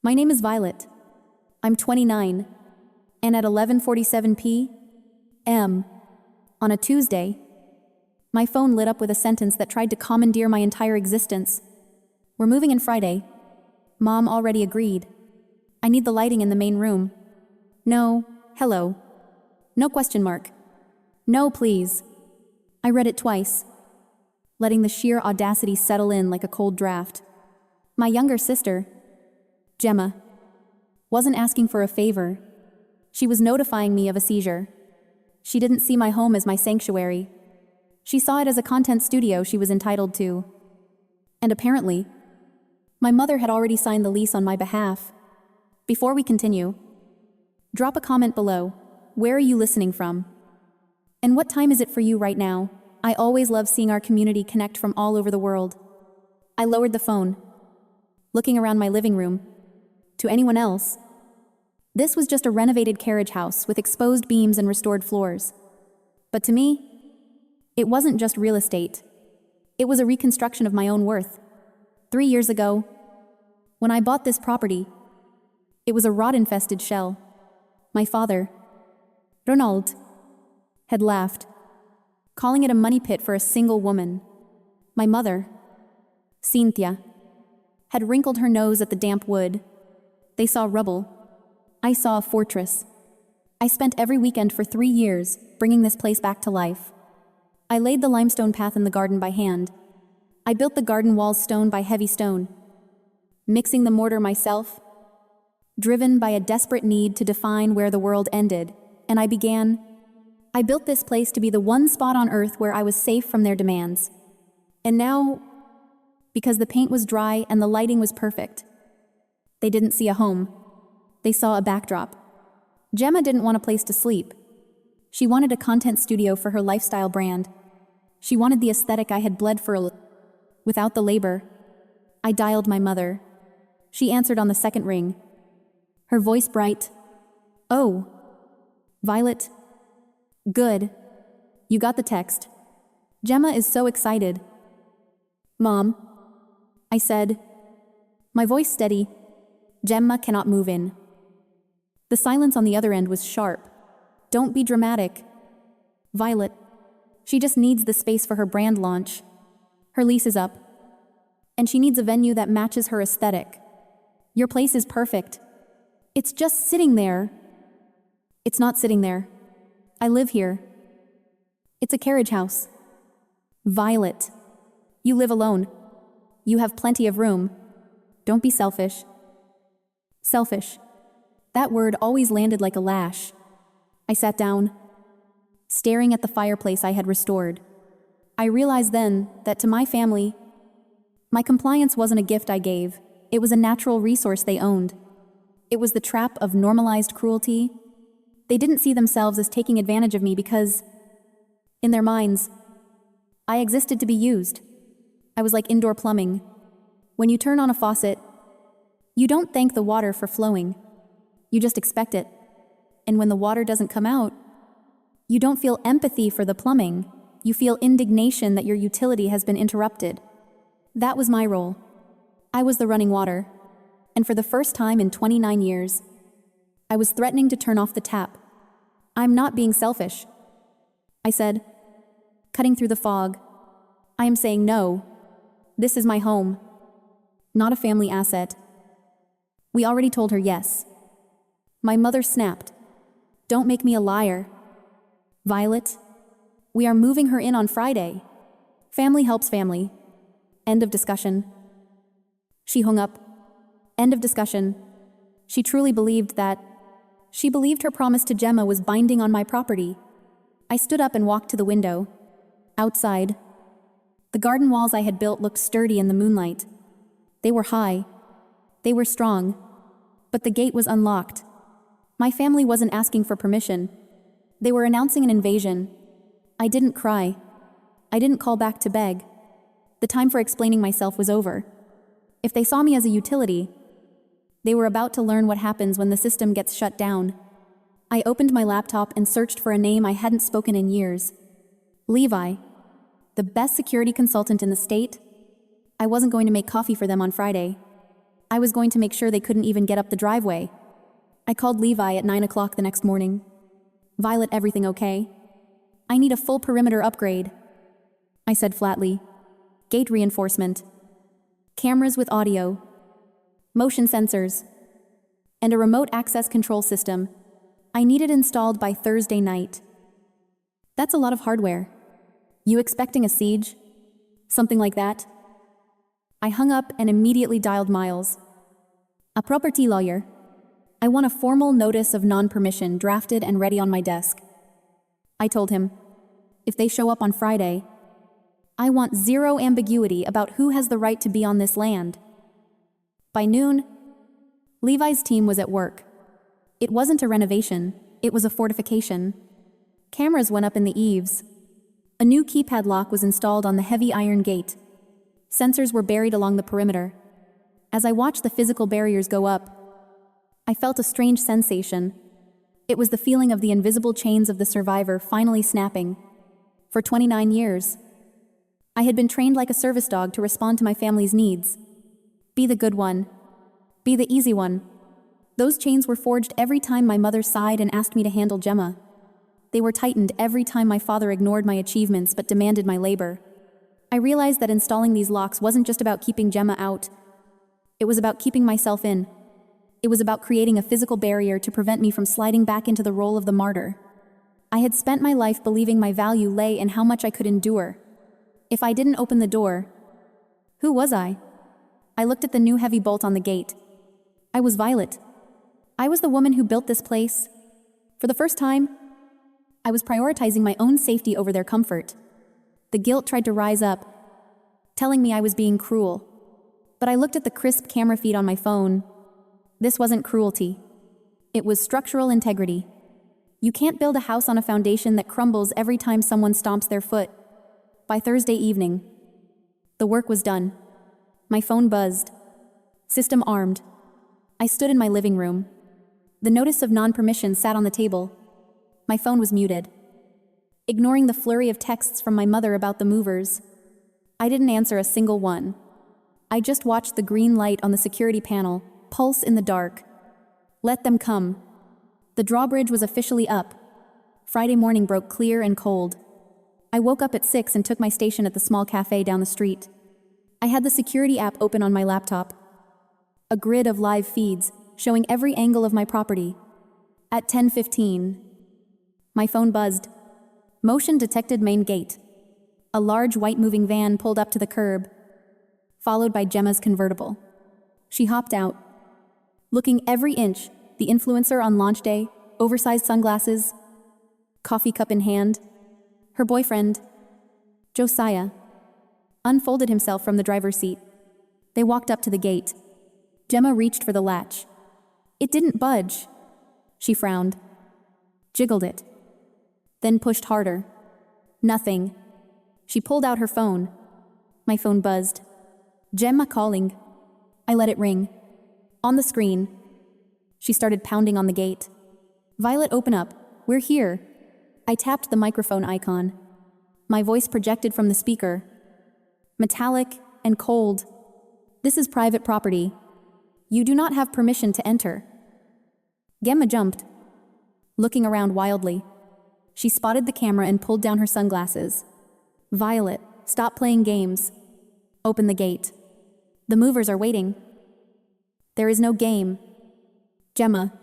My name is Violet. I'm 29, and at 11:47 p.m. on a Tuesday, my phone lit up with a sentence that tried to commandeer my entire existence. We're moving in Friday. Mom already agreed. I need the lighting in the main room. No, hello. No question mark. No, please. I read it twice, letting the sheer audacity settle in like a cold draft. My younger sister, Gemma, wasn't asking for a favor. She was notifying me of a seizure. She didn't see my home as my sanctuary. She saw it as a content studio she was entitled to. And apparently, my mother had already signed the lease on my behalf. Before we continue, drop a comment below. Where are you listening from? And what time is it for you right now? I always love seeing our community connect from all over the world. I lowered the phone, looking around my living room. To anyone else, this was just a renovated carriage house with exposed beams and restored floors. But to me, it wasn't just real estate. It was a reconstruction of my own worth. 3 years ago, when I bought this property, it was a rot-infested shell. My father, Ronald, had laughed, calling it a money pit for a single woman. My mother, Cynthia, had wrinkled her nose at the damp wood. They saw rubble. I saw a fortress. I spent every weekend for 3 years bringing this place back to life. I laid the limestone path in the garden by hand. I built the garden walls stone by heavy stone, mixing the mortar myself, driven by a desperate need to define where the world ended, and I built this place to be the one spot on earth where I was safe from their demands. And now, because the paint was dry and the lighting was perfect, they didn't see a home. They saw a backdrop. Gemma didn't want a place to sleep. She wanted a content studio for her lifestyle brand. She wanted the aesthetic I had bled for without the labor. I dialed my mother. She answered on the second ring, her voice bright. Oh, Violet. Good. You got the text. Gemma is so excited. Mom, I said, my voice steady. Gemma cannot move in. The silence on the other end was sharp. Don't be dramatic. Violet, she just needs the space for her brand launch. Her lease is up, and she needs a venue that matches her aesthetic. Your place is perfect. It's just sitting there. It's not sitting there. I live here. It's a carriage house. Violet, you live alone. You have plenty of room. Don't be selfish. Selfish. That word always landed like a lash. I sat down, staring at the fireplace I had restored. I realized then that to my family, my compliance wasn't a gift I gave. It was a natural resource they owned. It was the trap of normalized cruelty. They didn't see themselves as taking advantage of me because, in their minds, I existed to be used. I was like indoor plumbing. When you turn on a faucet, you don't thank the water for flowing. You just expect it. And when the water doesn't come out, you don't feel empathy for the plumbing. You feel indignation that your utility has been interrupted. That was my role. I was the running water. And for the first time in 29 years, I was threatening to turn off the tap. I'm not being selfish, I said, cutting through the fog. I am saying no. This is my home, not a family asset. We already told her yes. My mother snapped. Don't make me a liar. Violet, we are moving her in on Friday. Family helps family. End of discussion. She hung up. End of discussion. She truly believed that. She believed her promise to Gemma was binding on my property. I stood up and walked to the window. Outside, the garden walls I had built looked sturdy in the moonlight. They were high. They were strong. But the gate was unlocked. My family wasn't asking for permission. They were announcing an invasion. I didn't cry. I didn't call back to beg. The time for explaining myself was over. If they saw me as a utility, they were about to learn what happens when the system gets shut down. I opened my laptop and searched for a name I hadn't spoken in years. Levi, the best security consultant in the state. I wasn't going to make coffee for them on Friday. I was going to make sure they couldn't even get up the driveway. I called Levi at 9 o'clock the next morning. Violet, everything okay? I need a full perimeter upgrade, I said flatly. Gate reinforcement, cameras with audio, motion sensors, and a remote access control system. I need it installed by Thursday night. That's a lot of hardware. You expecting a siege? Something like that? I hung up and immediately dialed Miles, a property lawyer. I want a formal notice of non-permission drafted and ready on my desk. I told him, if they show up on Friday, I want zero ambiguity about who has the right to be on this land. By noon, Levi's team was at work. It wasn't a renovation, it was a fortification. Cameras went up in the eaves. A new keypad lock was installed on the heavy iron gate. Sensors were buried along the perimeter. As I watched the physical barriers go up, I felt a strange sensation. It was the feeling of the invisible chains of the survivor finally snapping. For 29 years, I had been trained like a service dog to respond to my family's needs. Be the good one. Be the easy one. Those chains were forged every time my mother sighed and asked me to handle Gemma. They were tightened every time my father ignored my achievements but demanded my labor. I realized that installing these locks wasn't just about keeping Gemma out. It was about keeping myself in. It was about creating a physical barrier to prevent me from sliding back into the role of the martyr. I had spent my life believing my value lay in how much I could endure. If I didn't open the door, who was I? I looked at the new heavy bolt on the gate. I was Violet. I was the woman who built this place. For the first time, I was prioritizing my own safety over their comfort. The guilt tried to rise up, telling me I was being cruel. But I looked at the crisp camera feed on my phone. This wasn't cruelty. It was structural integrity. You can't build a house on a foundation that crumbles every time someone stomps their foot. By Thursday evening, the work was done. My phone buzzed. System armed. I stood in my living room. The notice of non-permission sat on the table. My phone was muted. Ignoring the flurry of texts from my mother about the movers, I didn't answer a single one. I just watched the green light on the security panel pulse in the dark. Let them come. The drawbridge was officially up. Friday morning broke clear and cold. I woke up at 6 and took my station at the small cafe down the street. I had the security app open on my laptop. A grid of live feeds showing every angle of my property. At 10:15, my phone buzzed. Motion detected main gate. A large white moving van pulled up to the curb, followed by Gemma's convertible. She hopped out. Looking every inch, the influencer on launch day, oversized sunglasses, coffee cup in hand. Her boyfriend, Josiah, unfolded himself from the driver's seat. They walked up to the gate. Gemma reached for the latch. It didn't budge. She frowned, jiggled it, then pushed harder. Nothing. She pulled out her phone. My phone buzzed. Gemma calling. I let it ring. On the screen, she started pounding on the gate. Violet, open up. We're here. I tapped the microphone icon. My voice projected from the speaker. Metallic and cold. This is private property. You do not have permission to enter. Gemma jumped, looking around wildly. She spotted the camera and pulled down her sunglasses. Violet, stop playing games. Open the gate. The movers are waiting. There is no game. Gemma,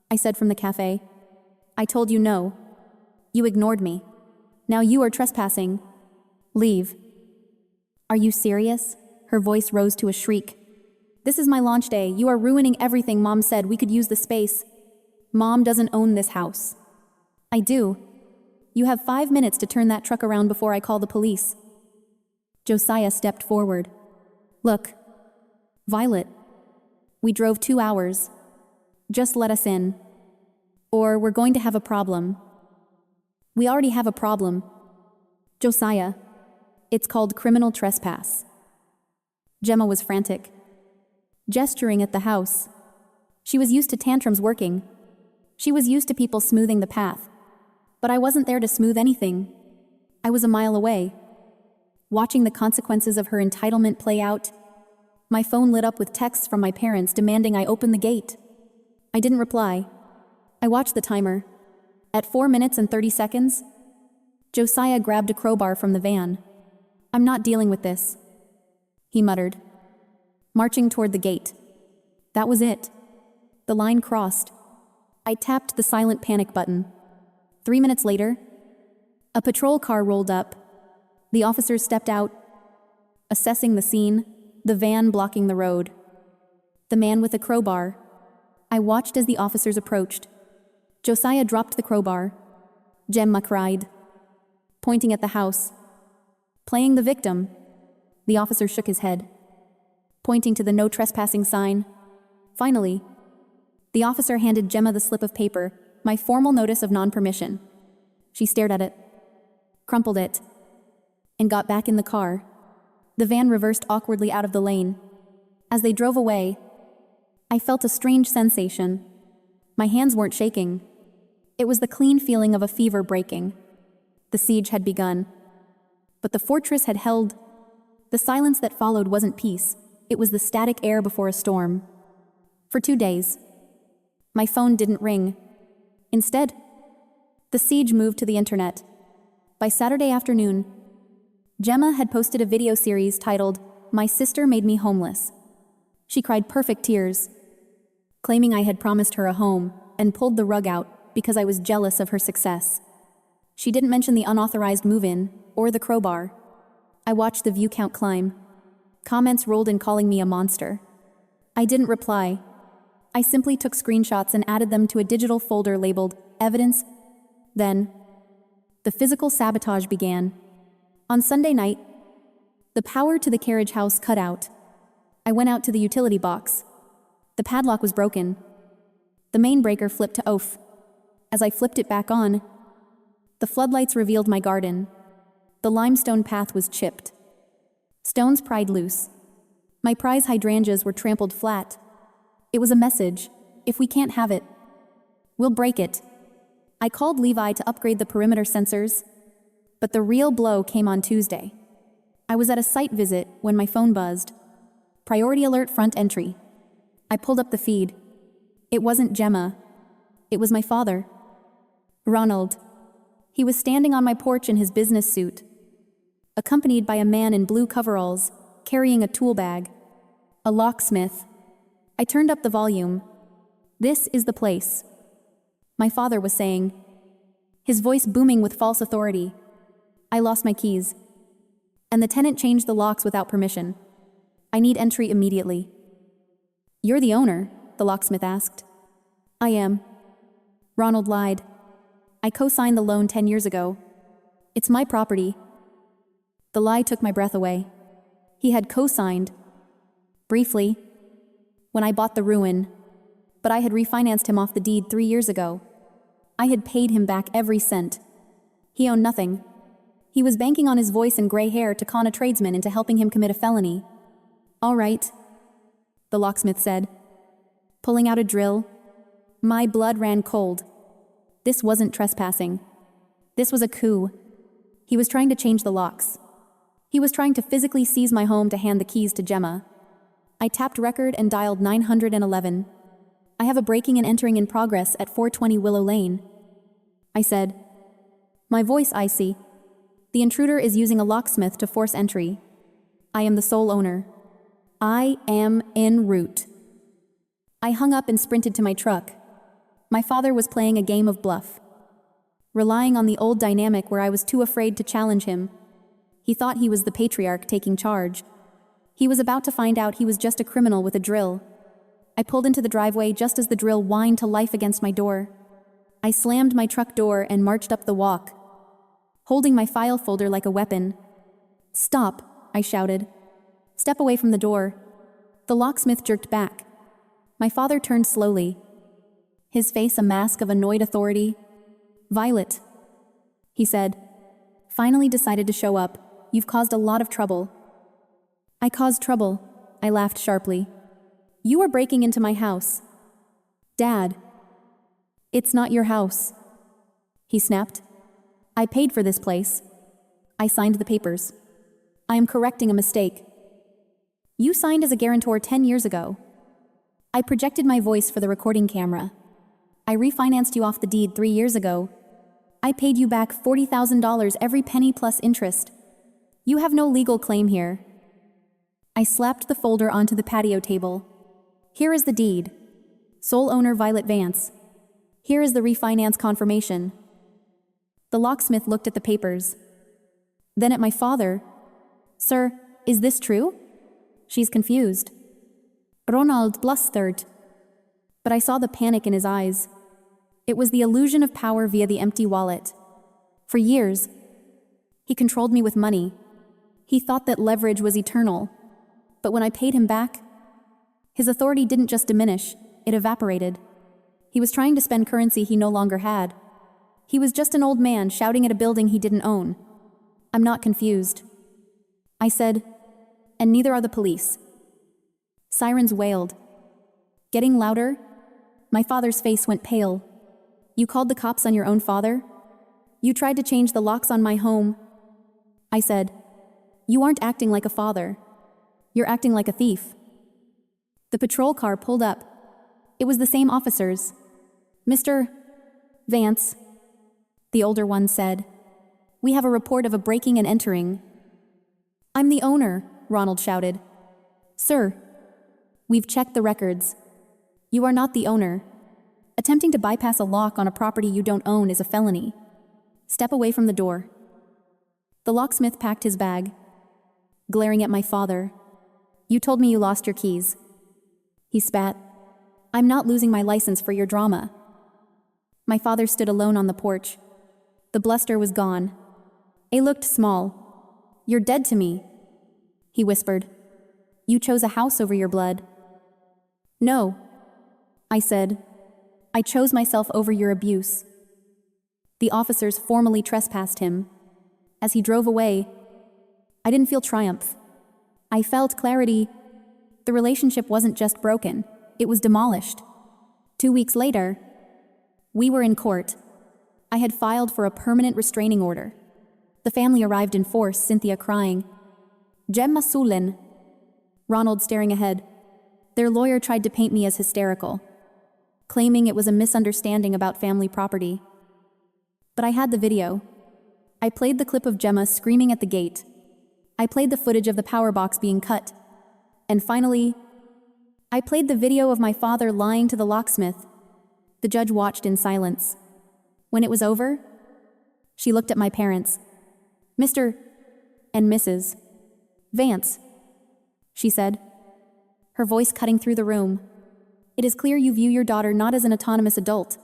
I said from the cafe. I told you no. You ignored me. Now you are trespassing. Leave. Are you serious? Her voice rose to a shriek. This is my launch day. You are ruining everything. Mom said we could use the space. Mom doesn't own this house. I do. You have 5 minutes to turn that truck around before I call the police. Josiah stepped forward. Look, Violet, we drove 2 hours. Just let us in. Or we're going to have a problem. We already have a problem. Josiah, it's called criminal trespass. Gemma was frantic, gesturing at the house. She was used to tantrums working. She was used to people smoothing the path. But I wasn't there to smooth anything. I was a mile away, watching the consequences of her entitlement play out. My phone lit up with texts from my parents demanding I open the gate. I didn't reply. I watched the timer. At 4 minutes and 30 seconds, Josiah grabbed a crowbar from the van. "I'm not dealing with this," he muttered, marching toward the gate. That was it. The line crossed. I tapped the silent panic button. 3 minutes later, a patrol car rolled up. The officers stepped out, assessing the scene, the van blocking the road. The man with the crowbar. I watched as the officers approached. Josiah dropped the crowbar. Gemma cried, pointing at the house. "Playing the victim." The officer shook his head, pointing to the no trespassing sign. Finally, the officer handed Gemma the slip of paper, my formal notice of non-permission. She stared at it, crumpled it, and got back in the car. The van reversed awkwardly out of the lane. As they drove away, I felt a strange sensation. My hands weren't shaking. It was the clean feeling of a fever breaking. The siege had begun, but the fortress had held. The silence that followed wasn't peace. It was the static air before a storm. For 2 days, my phone didn't ring. Instead, the siege moved to the internet. By Saturday afternoon, Gemma had posted a video series titled, "My Sister Made Me Homeless." She cried perfect tears, claiming I had promised her a home and pulled the rug out because I was jealous of her success. She didn't mention the unauthorized move-in or the crowbar. I watched the view count climb. Comments rolled in calling me a monster. I didn't reply. I simply took screenshots and added them to a digital folder labeled evidence. Then, the physical sabotage began. On Sunday night, the power to the carriage house cut out. I went out to the utility box. The padlock was broken. The main breaker flipped to off. As I flipped it back on, the floodlights revealed my garden. The limestone path was chipped. Stones pried loose. My prize hydrangeas were trampled flat. It was a message. If we can't have it, we'll break it. I called Levi to upgrade the perimeter sensors, but the real blow came on Tuesday. I was at a site visit when my phone buzzed. Priority alert front entry. I pulled up the feed. It wasn't Gemma. It was my father, Ronald. He was standing on my porch in his business suit, accompanied by a man in blue coveralls, carrying a tool bag. A locksmith. I turned up the volume. "This is the place," my father was saying, his voice booming with false authority. I lost my keys, and the tenant changed the locks without permission. "I need entry immediately." "You're the owner?" the locksmith asked. "I am." Ronald lied. "I co-signed the loan 10 years ago. It's my property." The lie took my breath away. He had co-signed. Briefly, when I bought the ruin, but I had refinanced him off the deed 3 years ago. I had paid him back every cent. He owned nothing. He was banking on his voice and gray hair to con a tradesman into helping him commit a felony. "All right," the locksmith said, pulling out a drill. My blood ran cold. This wasn't trespassing. This was a coup. He was trying to change the locks. He was trying to physically seize my home to hand the keys to Gemma. I tapped record and dialed 911. "I have a breaking and entering in progress at 420 Willow Lane," I said, my voice icy. "The intruder is using a locksmith to force entry. I am the sole owner. I am en route." I hung up and sprinted to my truck. My father was playing a game of bluff, relying on the old dynamic where I was too afraid to challenge him. He thought he was the patriarch taking charge. He was about to find out he was just a criminal with a drill. I pulled into the driveway just as the drill whined to life against my door. I slammed my truck door and marched up the walk, holding my file folder like a weapon. "Stop," I shouted. "Step away from the door." The locksmith jerked back. My father turned slowly, his face a mask of annoyed authority. "Violet," he said, finally decided to show up, "you've caused a lot of trouble." "I caused trouble," I laughed sharply. "You are breaking into my house." "Dad, it's not your house," he snapped. "I paid for this place. I signed the papers. I am correcting a mistake." You signed as a guarantor 10 years ago. I projected my voice for the recording camera. I refinanced you off the deed 3 years ago. I paid you back $40,000 every penny plus interest. You have no legal claim here. I slapped the folder onto the patio table. Here is the deed. Sole owner Violet Vance. Here is the refinance confirmation. The locksmith looked at the papers. Then at my father. Sir, is this true? She's confused. Ronald blustered. But I saw the panic in his eyes. It was the illusion of power via the empty wallet. For years, he controlled me with money. He thought that leverage was eternal. But when I paid him back, his authority didn't just diminish, it evaporated. He was trying to spend currency he no longer had. He was just an old man shouting at a building he didn't own. I'm not confused. I said, and neither are the police. Sirens wailed. Getting louder, my father's face went pale. You called the cops on your own father? You tried to change the locks on my home. I said, you aren't acting like a father. You're acting like a thief. The patrol car pulled up. It was the same officers. Mr. Vance, the older one said, we have a report of a breaking and entering. I'm the owner, Ronald shouted. Sir, we've checked the records. You are not the owner. Attempting to bypass a lock on a property you don't own is a felony. Step away from the door. The locksmith packed his bag, glaring at my father. You told me you lost your keys. He spat. I'm not losing my license for your drama. My father stood alone on the porch. The bluster was gone. It looked small. You're dead to me, he whispered. You chose a house over your blood. No, I said. I chose myself over your abuse. The officers formally trespassed him. As he drove away, I didn't feel triumph. I felt clarity. The relationship wasn't just broken, it was demolished. 2 weeks later, we were in court. I had filed for a permanent restraining order. The family arrived in force, Cynthia crying. Gemma Sulin. Ronald staring ahead. Their lawyer tried to paint me as hysterical, claiming it was a misunderstanding about family property. But I had the video. I played the clip of Gemma screaming at the gate. I played the footage of the power box being cut. And finally, I played the video of my father lying to the locksmith. The judge watched in silence. When it was over, she looked at my parents. Mr. and Mrs. Vance, she said, her voice cutting through the room. It is clear you view your daughter not as an autonomous adult,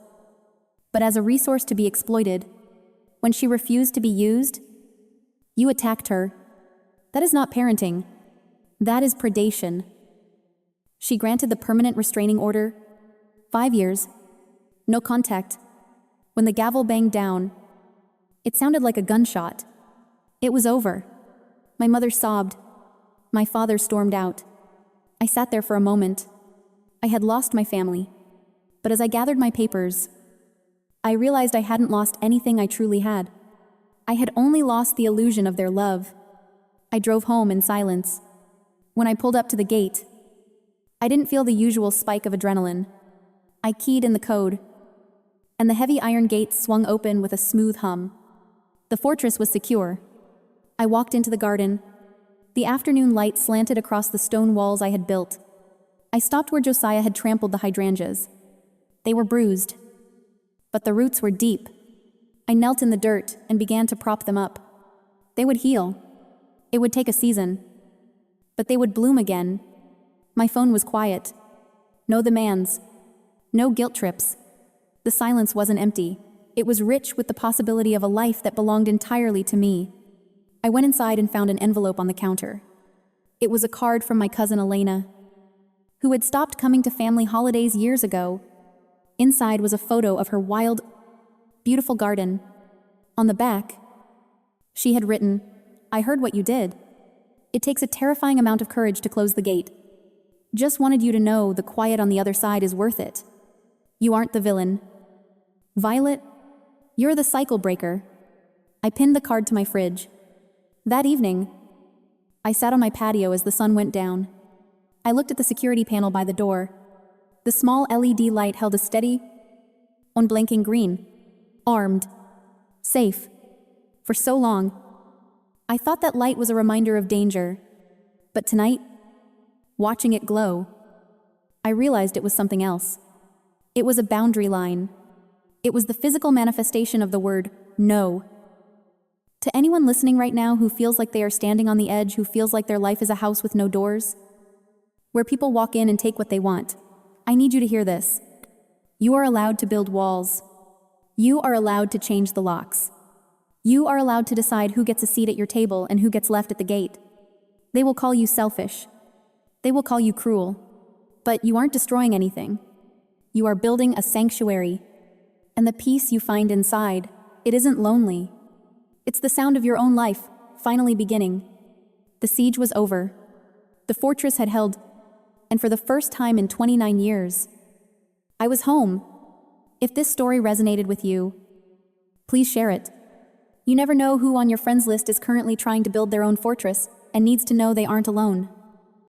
but as a resource to be exploited. When she refused to be used, you attacked her. That is not parenting. That is predation. She granted the permanent restraining order. 5 years. No contact. When the gavel banged down, it sounded like a gunshot. It was over. My mother sobbed. My father stormed out. I sat there for a moment. I had lost my family. But as I gathered my papers, I realized I hadn't lost anything I truly had. I had only lost the illusion of their love. I drove home in silence. When I pulled up to the gate, I didn't feel the usual spike of adrenaline. I keyed in the code, and the heavy iron gate swung open with a smooth hum. The fortress was secure. I walked into the garden. The afternoon light slanted across the stone walls I had built. I stopped where Josiah had trampled the hydrangeas. They were bruised, but the roots were deep. I knelt in the dirt and began to prop them up. They would heal. It would take a season, but they would bloom again. My phone was quiet. No demands. No guilt trips. The silence wasn't empty. It was rich with the possibility of a life that belonged entirely to me. I went inside and found an envelope on the counter. It was a card from my cousin Elena, who had stopped coming to family holidays years ago. Inside was a photo of her wild, beautiful garden. On the back, she had written, I heard what you did. It takes a terrifying amount of courage to close the gate. Just wanted you to know the quiet on the other side is worth it. You aren't the villain. Violet, you're the cycle breaker. I pinned the card to my fridge. That evening, I sat on my patio as the sun went down. I looked at the security panel by the door. The small LED light held a steady, unblinking green. Armed. Safe. For so long, I thought that light was a reminder of danger. But tonight, watching it glow, I realized it was something else. It was a boundary line. It was the physical manifestation of the word no. To anyone listening right now who feels like they are standing on the edge, who feels like their life is a house with no doors, where people walk in and take what they want, I need you to hear this. You are allowed to build walls. You are allowed to change the locks. You are allowed to decide who gets a seat at your table and who gets left at the gate. They will call you selfish. They will call you cruel. But you aren't destroying anything. You are building a sanctuary. And the peace you find inside, it isn't lonely. It's the sound of your own life, finally beginning. The siege was over. The fortress had held, and for the first time in 29 years, I was home. If this story resonated with you, please share it. You never know who on your friends list is currently trying to build their own fortress and needs to know they aren't alone.